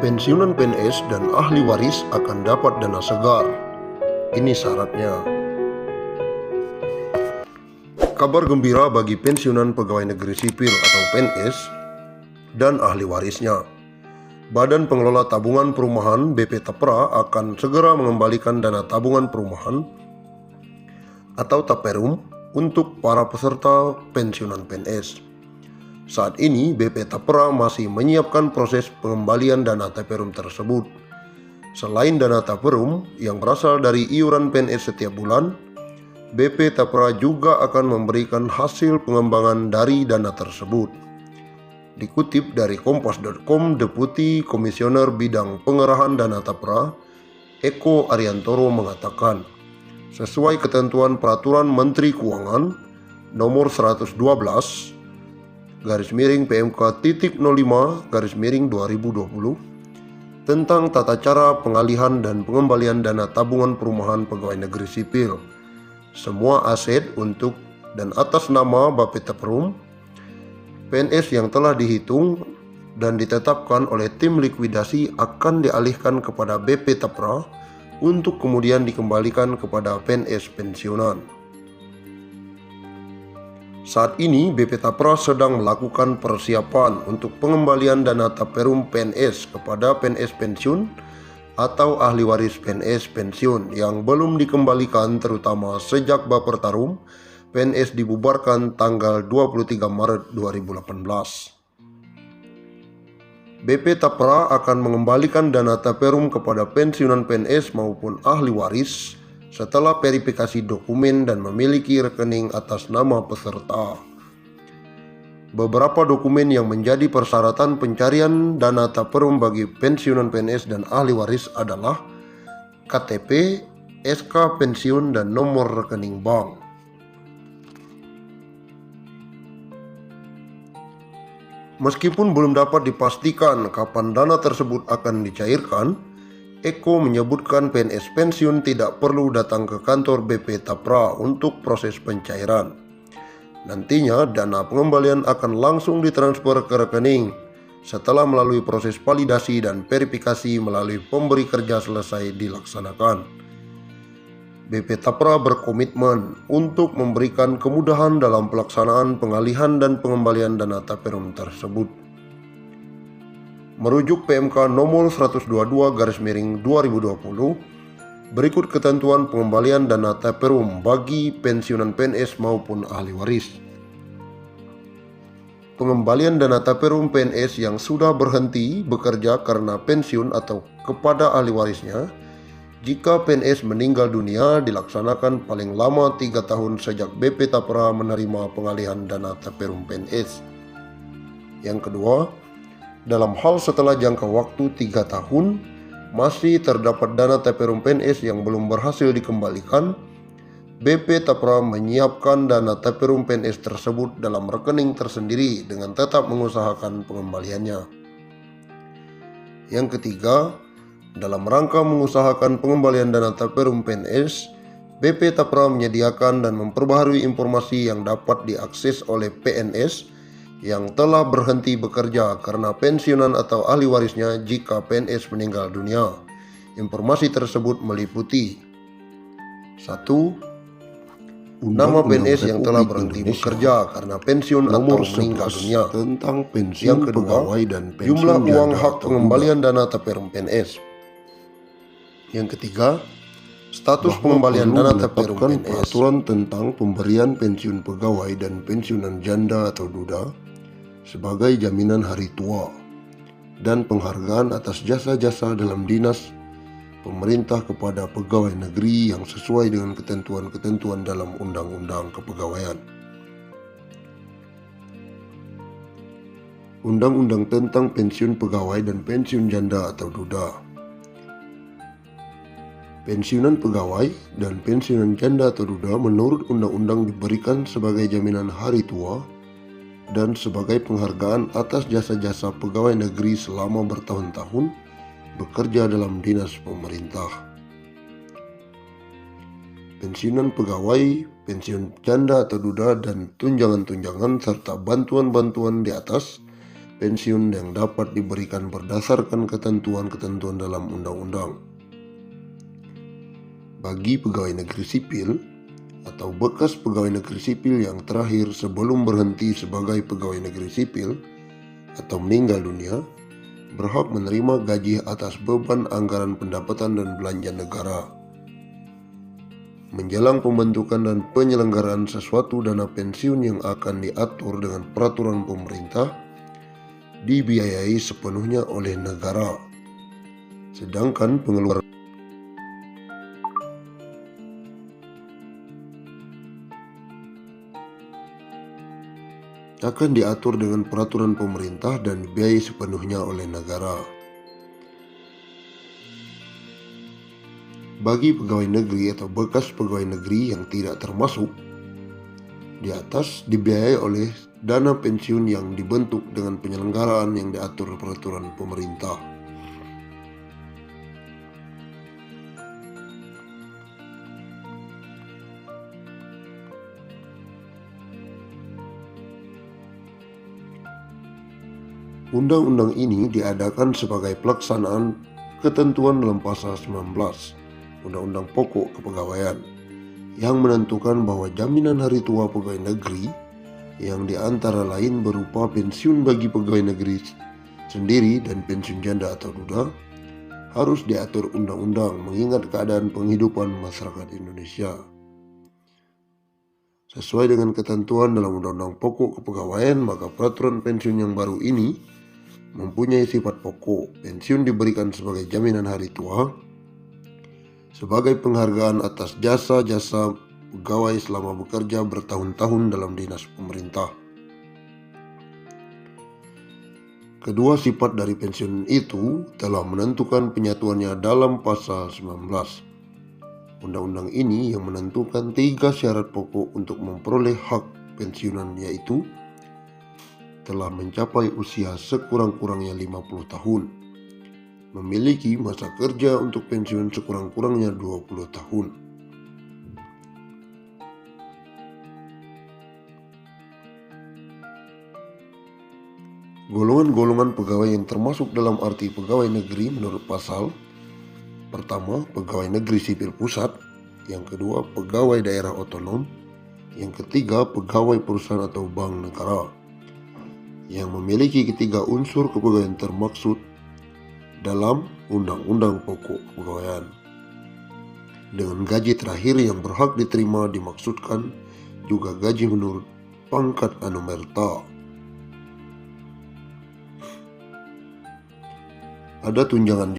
Pensiunan PNS dan ahli waris akan dapat dana segar. Ini syaratnya. Kabar gembira bagi pensiunan pegawai negeri sipil atau PNS dan ahli warisnya. Badan Pengelola Tabungan Perumahan BP Tapra akan segera mengembalikan dana tabungan perumahan atau Taperum untuk para peserta pensiunan PNS. Saat ini BP Tapra masih menyiapkan proses pengembalian dana Taperum tersebut. Selain dana Taperum yang berasal dari iuran PNS setiap bulan, BP Tapra juga akan memberikan hasil pengembangan dari dana tersebut. Dikutip dari kompas.com, Deputi Komisioner Bidang Pengerahan Dana Tapra, Eko Ariantoro mengatakan, sesuai ketentuan Peraturan Menteri Keuangan Nomor 112 PMK.05/2020 tentang tata cara pengalihan dan pengembalian dana tabungan perumahan pegawai negeri sipil. Semua aset untuk dan atas nama Bapeta Perum PNS yang telah dihitung dan ditetapkan oleh tim likuidasi akan dialihkan kepada BP Tapra untuk kemudian dikembalikan kepada PNS pensiunan. Saat ini BP Tapra sedang melakukan persiapan untuk pengembalian dana Taperum PNS kepada PNS pensiun atau ahli waris PNS pensiun yang belum dikembalikan, terutama sejak Bapertarum PNS dibubarkan tanggal 23 Maret 2018. BP Tapra akan mengembalikan dana Taperum kepada pensiunan PNS maupun ahli waris setelah verifikasi dokumen dan memiliki rekening atas nama peserta. Beberapa dokumen yang menjadi persyaratan pencarian dana Taperum bagi pensiunan PNS dan ahli waris adalah KTP, SK pensiun, dan nomor rekening bank. Meskipun belum dapat dipastikan kapan dana tersebut akan dicairkan, Eko menyebutkan PNS pensiun tidak perlu datang ke kantor BP Tapra untuk proses pencairan. Nantinya dana pengembalian akan langsung ditransfer ke rekening setelah melalui proses validasi dan verifikasi melalui pemberi kerja selesai dilaksanakan. BP Tapra berkomitmen untuk memberikan kemudahan dalam pelaksanaan pengalihan dan pengembalian dana Taperum tersebut. Merujuk PMK nomor 122/2020, berikut ketentuan pengembalian dana Taperum bagi pensiunan PNS maupun ahli waris. Pengembalian dana Taperum PNS yang sudah berhenti bekerja karena pensiun atau kepada ahli warisnya jika PNS meninggal dunia dilaksanakan paling lama 3 tahun sejak BP Tapra menerima pengalihan dana Taperum PNS. Yang kedua, dalam hal setelah jangka waktu 3 tahun masih terdapat dana Taperum PNS yang belum berhasil dikembalikan, BP Tapra menyiapkan dana Taperum PNS tersebut dalam rekening tersendiri dengan tetap mengusahakan pengembaliannya. Yang ketiga, dalam rangka mengusahakan pengembalian dana Taperum PNS, BP Tapra menyediakan dan memperbaharui informasi yang dapat diakses oleh PNS yang telah berhenti bekerja karena pensiunan atau ahli warisnya jika PNS meninggal dunia. Informasi tersebut meliputi 1. Nama PNS yang telah berhenti bekerja karena pensiun atau meninggal dunia. Tentang pensiun Yang kedua, pegawai dan pensiun jumlah uang janda hak atau pengembalian dana Taperum PNS. Yang ketiga, status pengembalian dana Taperum menetapkan PNS. peraturan tentang pemberian pensiun pegawai dan pensiunan janda atau duda sebagai jaminan hari tua dan penghargaan atas jasa-jasa dalam dinas pemerintah kepada pegawai negeri yang sesuai dengan ketentuan-ketentuan dalam Undang-Undang Kepegawaian. Undang-Undang tentang pensiun pegawai dan pensiun janda atau duda. Pensiunan pegawai dan pensiunan janda atau duda menurut undang-undang diberikan sebagai jaminan hari tua dan sebagai penghargaan atas jasa-jasa pegawai negeri selama bertahun-tahun bekerja dalam dinas pemerintah. Pensiunan pegawai, pensiun janda atau duda, dan tunjangan-tunjangan serta bantuan-bantuan di atas pensiun yang dapat diberikan berdasarkan ketentuan-ketentuan dalam undang-undang. Bagi pegawai negeri sipil atau bekas pegawai negeri sipil yang terakhir sebelum berhenti sebagai pegawai negeri sipil atau meninggal dunia, berhak menerima gaji atas beban anggaran pendapatan dan belanja negara. Menjelang pembentukan dan penyelenggaraan sesuatu dana pensiun yang akan diatur dengan peraturan pemerintah, dibiayai sepenuhnya oleh negara. Sedangkan pengeluaran akan diatur dengan peraturan pemerintah dan dibiayai sepenuhnya oleh negara. Bagi pegawai negeri atau bekas pegawai negeri yang tidak termasuk di atas, dibiayai oleh dana pensiun yang dibentuk dengan penyelenggaraan yang diatur peraturan pemerintah. Undang-undang ini diadakan sebagai pelaksanaan ketentuan dalam pasal 19 Undang-Undang Pokok Kepegawaian yang menentukan bahwa jaminan hari tua pegawai negeri yang diantara lain berupa pensiun bagi pegawai negeri sendiri dan pensiun janda atau duda harus diatur undang-undang mengingat keadaan penghidupan masyarakat Indonesia. Sesuai dengan ketentuan dalam Undang-Undang Pokok Kepegawaian, maka peraturan pensiun yang baru ini mempunyai sifat pokok. Pensiun diberikan sebagai jaminan hari tua, sebagai penghargaan atas jasa-jasa pegawai selama bekerja bertahun-tahun dalam dinas pemerintah. Kedua sifat dari pensiun itu telah menentukan penyatuannya dalam pasal 19. Undang-undang ini yang menentukan 3 syarat pokok untuk memperoleh hak pensiunan, yaitu telah mencapai usia sekurang-kurangnya 50 tahun, memiliki masa kerja untuk pensiun sekurang-kurangnya 20 tahun. Golongan-golongan pegawai yang termasuk dalam arti pegawai negeri menurut pasal: pertama, pegawai negeri sipil pusat; yang kedua, pegawai daerah otonom; yang ketiga, pegawai perusahaan atau bank negara, yang memiliki ketiga unsur kepegawaian termaksud dalam Undang-Undang Pokok Kepegawaian. Dengan gaji terakhir yang berhak diterima dimaksudkan juga gaji menurut pangkat anumerta. Ada tunjangan